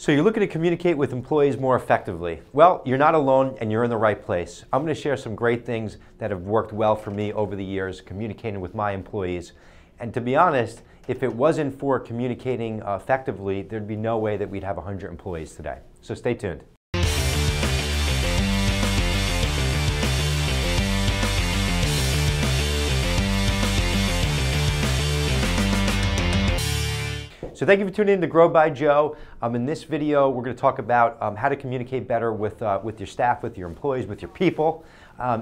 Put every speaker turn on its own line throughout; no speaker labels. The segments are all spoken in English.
So you're looking to communicate with employees more effectively. Well, you're not alone and you're in the right place. I'm going to share some great things that have worked well for me over the years communicating with my employees. And to be honest, if it wasn't for communicating effectively, there'd be no way that we'd have 100 employees today. So stay tuned. So thank you for tuning in to Grow by Joe. In this video, we're going to talk about how to communicate better with your staff, with your employees, with your people.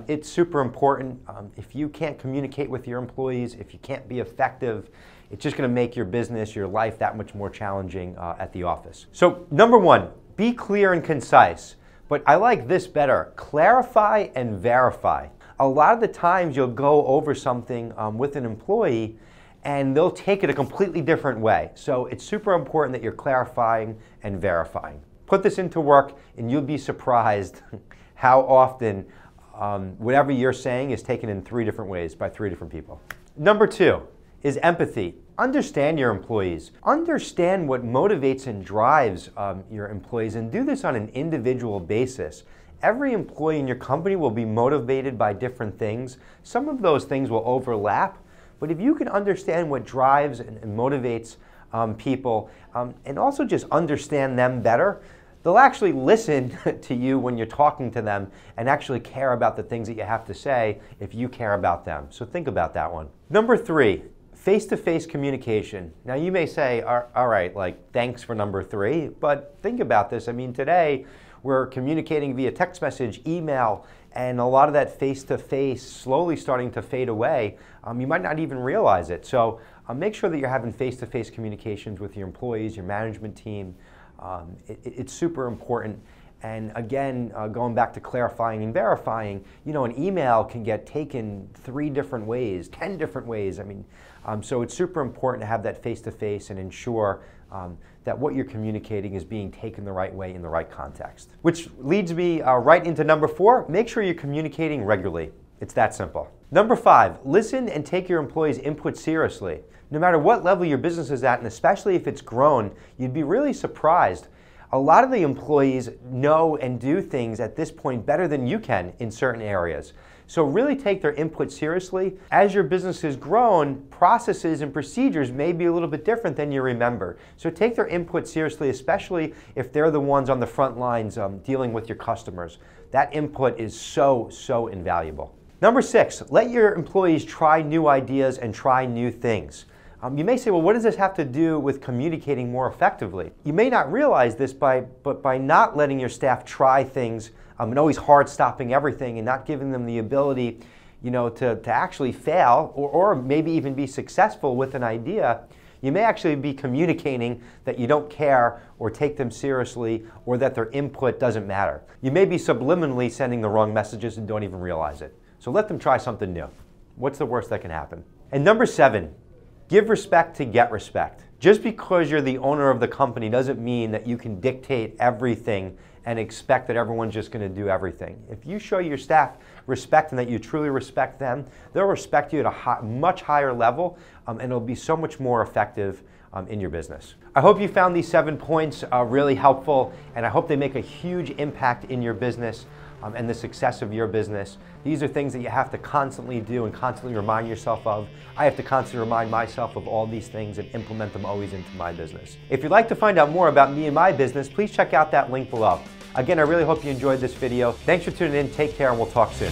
It's super important. If you can't communicate with your employees, if you can't be effective, it's just going to make your business, your life that much more challenging at the office. So number one, be clear and concise. But I like this better, clarify and verify. A lot of the times you'll go over something with an employee and they'll take it a completely different way. So it's super important that you're clarifying and verifying. Put this into work and you'll be surprised how often whatever you're saying is taken in 3 different ways by 3 different people. Number 2 is empathy. Understand your employees. Understand what motivates and drives your employees, and do this on an individual basis. Every employee in your company will be motivated by different things. Some of those things will overlap. But if you can understand what drives and motivates people and also just understand them better, they'll actually listen to you when you're talking to them and actually care about the things that you have to say if you care about them. So think about that one. Number 3, face-to-face communication. Now you may say, all right, like thanks for number 3, but think about this. I mean, today we're communicating via text message, email, and a lot of that face-to-face slowly starting to fade away. You might not even realize it. So make sure that you're having face-to-face communications with your employees, your management team. It's super important. And again, going back to clarifying and verifying, you know, an email can get taken 3 different ways, 10 different ways. I mean, so it's super important to have that face-to-face and ensure that what you're communicating is being taken the right way in the right context. Which leads me right into number 4, make sure you're communicating regularly. It's that simple. Number 5, listen and take your employees' input seriously. No matter what level your business is at, and especially if it's grown, you'd be really surprised. A lot of the employees know and do things at this point better than you can in certain areas. So really take their input seriously. As your business has grown, processes and procedures may be a little bit different than you remember. So take their input seriously, especially if they're the ones on the front lines dealing with your customers. That input is so invaluable. Number 6, let your employees try new ideas and try new things. You may say, well, what does this have to do with communicating more effectively? You may not realize this, but by not letting your staff try things and always hard stopping everything and not giving them the ability, you know, to actually fail or maybe even be successful with an idea, you may actually be communicating that you don't care or take them seriously or that their input doesn't matter. You may be subliminally sending the wrong messages and don't even realize it. So let them try something new. What's the worst that can happen? And number 7, give respect to get respect. Just because you're the owner of the company doesn't mean that you can dictate everything and expect that everyone's just going to do everything. If you show your staff respect and that you truly respect them, they'll respect you at a much higher level and it'll be so much more effective in your business. I hope you found these 7 points really helpful, and I hope they make a huge impact in your business and the success of your business. These are things that you have to constantly do and constantly remind yourself of. I have to constantly remind myself of all these things and implement them always into my business. If you'd like to find out more about me and my business, please check out that link below. Again, I really hope you enjoyed this video. Thanks for tuning in, take care, and we'll talk soon.